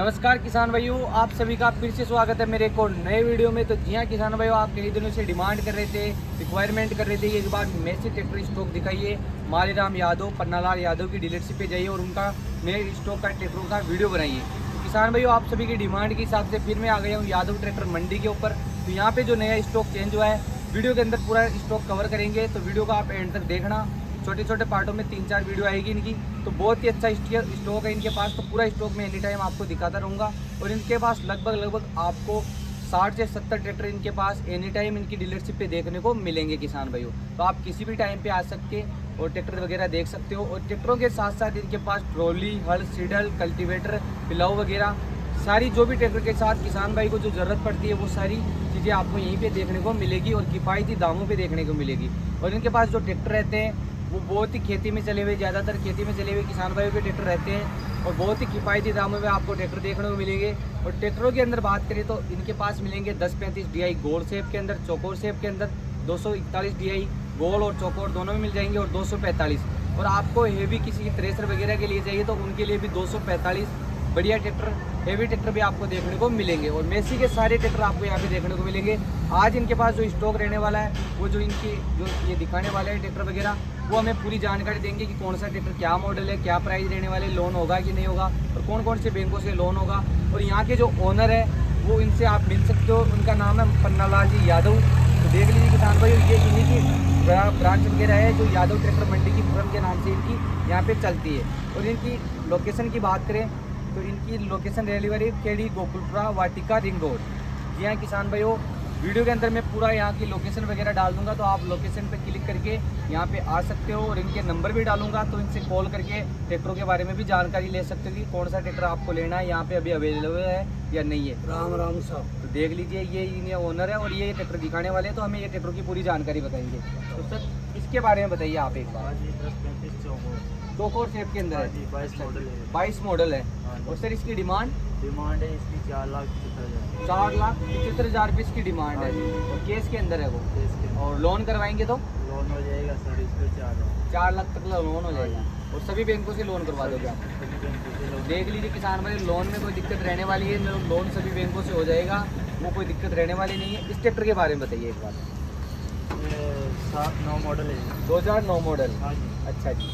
नमस्कार किसान भाइयों, आप सभी का फिर से स्वागत है मेरे एक और नए वीडियो में। तो जी हाँ किसान भाइयों, आप कई दिनों से डिमांड कर रहे थे, रिक्वायरमेंट कर रहे थे, एक बार मैसी ट्रैक्टर स्टॉक दिखाइए। मालीराम यादव, पन्नालाल यादव की डीलरशिप पे जाइए और उनका नए स्टॉक का ट्रैक्टरों का वीडियो बनाइए। तो किसान भाइयों, आप सभी की डिमांड के हिसाब से फिर मैं आ गया हूँ यादव ट्रैक्टर मंडी के ऊपर। तो यहाँ पे जो नया स्टॉक चेंज हुआ है, वीडियो के अंदर पूरा स्टॉक कवर करेंगे, तो वीडियो को आप एंड तक देखना। छोटे छोटे पार्टों में 3-4 वीडियो आएगी इनकी। तो बहुत ही अच्छा स्टॉक है इनके पास। तो पूरा स्टॉक में एनी टाइम आपको दिखाता रहूँगा। और इनके पास लगभग आपको 60 से 70 ट्रैक्टर इनके पास एनी टाइम इनकी डीलरशिप पे देखने को मिलेंगे किसान भाइयों। तो आप किसी भी टाइम पे आ सकते और ट्रैक्टर वगैरह देख सकते हो। और ट्रैक्टरों के साथ साथ इनके पास ट्रॉली, हल, सीडल, कल्टीवेटर, पिलाऊ वगैरह सारी जो भी ट्रैक्टर के साथ किसान भाई को जो ज़रूरत पड़ती है वो सारी चीज़ें आपको यहीं पे देखने को मिलेगी और किफ़ायती दामों पे देखने को मिलेगी। और इनके पास जो ट्रैक्टर रहते हैं वो बहुत ही खेती में चले हुए, ज़्यादातर खेती में चले हुए किसान भाइयों के ट्रैक्टर रहते हैं और बहुत ही किफ़ायती दामों में आपको ट्रैक्टर देखने को मिलेंगे। और ट्रैक्टरों के अंदर बात करें तो इनके पास मिलेंगे 1035 DI गोल शेप के अंदर, चौकोर शेप के अंदर, 241 DI गोल और चौकोर दोनों में मिल जाएंगे और 245। और आपको हेवी किसी थ्रेसर वगैरह के लिए चाहिए तो उनके लिए भी 245 बढ़िया ट्रैक्टर, हेवी ट्रैक्टर भी आपको देखने को मिलेंगे। और मेसी के सारे ट्रैक्टर आपको यहाँ पे देखने को मिलेंगे। आज इनके पास जो स्टॉक रहने वाला है, वो जो इनकी जो ये दिखाने वाले हैं ट्रैक्टर वगैरह, वो हमें पूरी जानकारी देंगे कि कौन सा ट्रैक्टर क्या मॉडल है, क्या प्राइस रहने वाले, लोन होगा कि नहीं होगा और कौन कौन से बैंकों से लोन होगा। और यहाँ के जो ओनर है वो इनसे आप मिल सकते हो। उनका नाम है पन्नालाल जी यादव। तो देख लीजिए किसान भाई, ये इन्हीं की ब्रांच वगैरह है जो यादव ट्रैक्टर मंडी की फर्म के नाम से इनकी यहाँ पे चलती है। और इनकी लोकेशन की बात करें तो इनकी लोकेशन रहने वाली केडी गोकुलपुरा वाटिका रिंग रोड। जी हाँ किसान भाइयों, वीडियो के अंदर मैं पूरा यहाँ की लोकेशन वगैरह डाल दूंगा, तो आप लोकेशन पे क्लिक करके यहाँ पे आ सकते हो। और इनके नंबर भी डालूंगा, तो इनसे कॉल करके ट्रैक्टरों के बारे में भी जानकारी ले सकते हो कि कौन सा ट्रैक्टर आपको लेना है, यहाँ पे अभी अवेलेबल है या नहीं है। राम राम साहब। तो देख लीजिए, ये इन्हें ओनर है और ये ट्रैक्टर दिखाने वाले हैं, तो हमें ये ट्रैक्टर की पूरी जानकारी बताएंगे। तो सर इसके बारे में बताइए आप एक बार। 1035 शेप के अंदर है, 22 मॉडल है। और सर इसकी डिमांड है इसकी 4,75,000 रुपये इसकी डिमांड है। और केस के अंदर है वो। और लोन करवाएंगे तो लोन हो जाएगा सर, इस पे 4 लाख तक का लोन हो जाएगा। और सभी बैंकों से लोन करवा दोगे आप। देख लीजिए किसान भाई, लोन में कोई दिक्कत रहने वाली है, लोन सभी बैंकों से हो जाएगा, वो कोई दिक्कत रहने वाली नहीं है। इस ट्रैक्टर के बारे में बताइए एक बार। 7-9 मॉडल है, 2009 मॉडल। हाँ जी। अच्छा जी,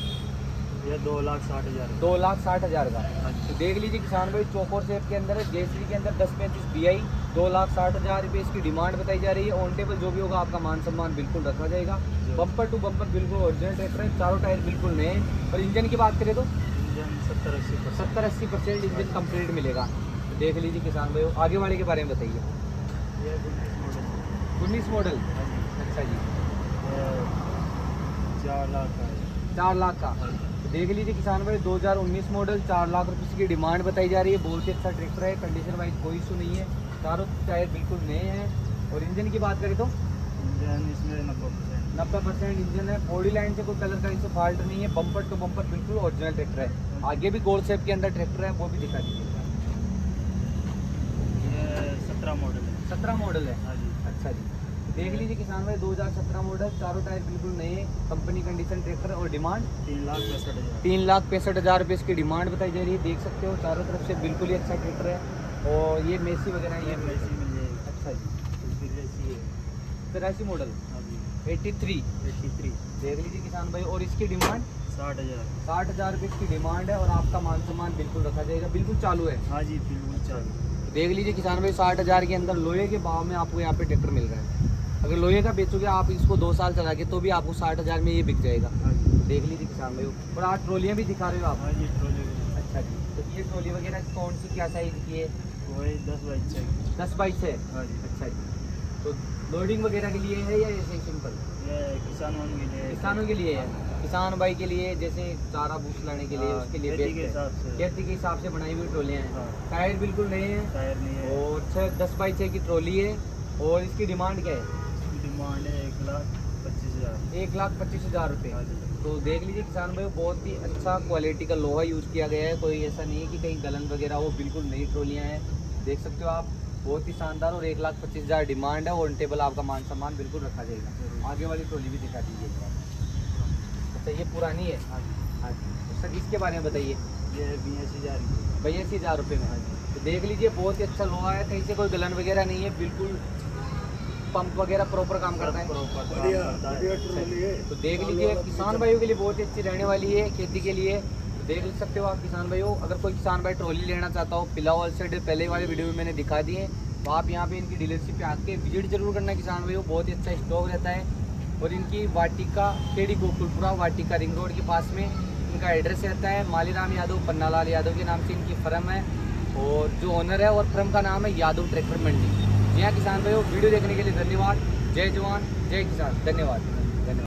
ये 2,60,000। 2,60,000 का। तो देख लीजिए किसान भाई, चौकोर शेप के अंदर है, जेसरी के अंदर 1035 DI, 2,60,000 रुपये इसकी डिमांड बताई जा रही है। ऑन टेबल जो भी होगा आपका मान सम्मान बिल्कुल रखा जाएगा। बम्पर टू बम्पर बिल्कुल ओरिजिनल ट्रैक्टर है, चारों टायर बिल्कुल नए हैं। और इंजन की बात करें तो इंजन 70-80% इंजन कंप्लीट मिलेगा। तो देख लीजिए किसान भाई, आगे वाले के बारे में बताइए। ये 19 मॉडल। अच्छा जी, 4 लाख का है। 4 लाख का। तो देख लीजिए किसान भाई, 2019 मॉडल, 4 लाख रुपये इसकी डिमांड बताई जा रही है। बहुत ही अच्छा ट्रैक्टर है, कंडीशन वाइज कोई इशू नहीं है, चारों टायर बिल्कुल नए हैं। और इंजन की बात करें तो इंजन इसमें 90% इंजन है। बॉडी लाइन से कोई कलर का इसे फॉल्ट नहीं है। बम्पर टू बम्पर बिल्कुल ओरिजिनल ट्रैक्टर है। आगे भी गोल शेप के अंदर ट्रैक्टर है, वो भी दिखा दीजिए। ये 17 मॉडल है। 17 मॉडल है। हाँ जी। अच्छा जी, देख लीजिए किसान भाई, 2017 मॉडल, चारों टायर बिल्कुल नए, कंपनी कंडीशन ट्रैक्टर। और डिमांड 3,65,000। 3,65,000 रुपये इसकी डिमांड बताई जा रही है। देख सकते हो चारों तरफ से बिल्कुल ही अच्छा ट्रैक्टर है। और ये मेसी वगैरह ये मेसी मिल जाएगी। अच्छा जी, इसकी रेसी है 83 मॉडल, हाँ जी। 83। 83। देख लीजिए किसान भाई, और इसकी डिमांड 60,000। 60,000 रुपये इसकी डिमांड है। और आपका मान सम्मान बिल्कुल रखा जाएगा, बिल्कुल चालू है। हाँ जी, बिल्कुल चालू। देख लीजिए किसान भाई, 60,000 के अंदर लोहे के भाव में आपको यहाँ पे ट्रैक्टर मिल रहा है। अगर लोहे का बेचोगे आप इसको 2 साल चला के, तो भी आपको 60,000 में ये बिक जाएगा। हाँ जी। देख लीजिए किसान भाई। और आज ट्रॉलियाँ भी दिखा रहे हो आप। हाँ जी, ट्रॉली। अच्छा जी, तो ये ट्रॉली वगैरह कौन सी क्या साइज की है? वही 10 बाई 6। 10 बाई 6। हाँ जी। अच्छा जी, तो लोडिंग वगैरह के लिए है या ऐसे ही सिंपल? ये किसानों के लिए। किसानों के लिए है, किसान भाई के लिए, जैसे चारा भूस लाने के लिए, हाँ, उसके लिए खेती के हिसाब से। खेती के हिसाब से बनाई हुई ट्रॉलियाँ हैं। हाँ। टायर बिल्कुल नए हैं। टायर नहीं है। और 10 बाई 6 की ट्रॉली है। और इसकी डिमांड क्या है? इसकी डिमांड है 1,25,000। 1,25,000 रुपये। हाँ जी। तो देख लीजिए किसान भाई, बहुत ही अच्छा क्वालिटी का लोहा यूज़ किया गया है। कोई ऐसा नहीं है कि कहीं गलन वगैरह हो, बिल्कुल नई ट्रॉलियाँ हैं। देख सकते हो आप, बहुत ही शानदार। और 1,25,000 डिमांड है। ऑन टेबल आपका मान सम्मान बिल्कुल रखा जाएगा। आगे वाली ट्रॉली भी दिखा दीजिए एक बार। अच्छा, ये पुरानी है। हाँ जी। हाँ जी, तो सर इसके बारे में बताइए। ये 82,000 की। 82,000 रुपये में। हाँ जी। तो देख लीजिए बहुत ही अच्छा लोहा है, कहीं से कोई गलन वगैरह नहीं है, बिल्कुल पंप वगैरह प्रॉपर काम करता है। तो देख लीजिए किसान भाइयों के लिए बहुत ही अच्छी रहने वाली है खेती के लिए। तो देख सकते हो आप किसान भाइयों, अगर कोई किसान भाई ट्रॉली लेना चाहता हो, पिला होलसेल पहले वाले वीडियो में मैंने दिखा दिए, तो आप यहाँ पे इनकी डीलरशिप पे आके विजिट जरूर करना किसान भाइयों, बहुत ही अच्छा स्टॉक रहता है। और इनकी वाटिका केडी गोकुलपुरा वाटिका रिंग रोड के पास में इनका एड्रेस रहता है। मालीराम यादव पन्नालाल यादव के नाम से इनकी फर्म है, और जो ओनर है और फर्म का नाम है यादव ट्रैक्टर मंडी। जी हाँ किसान भाइयों, वीडियो देखने के लिए धन्यवाद। जय जवान जय किसान, धन्यवाद।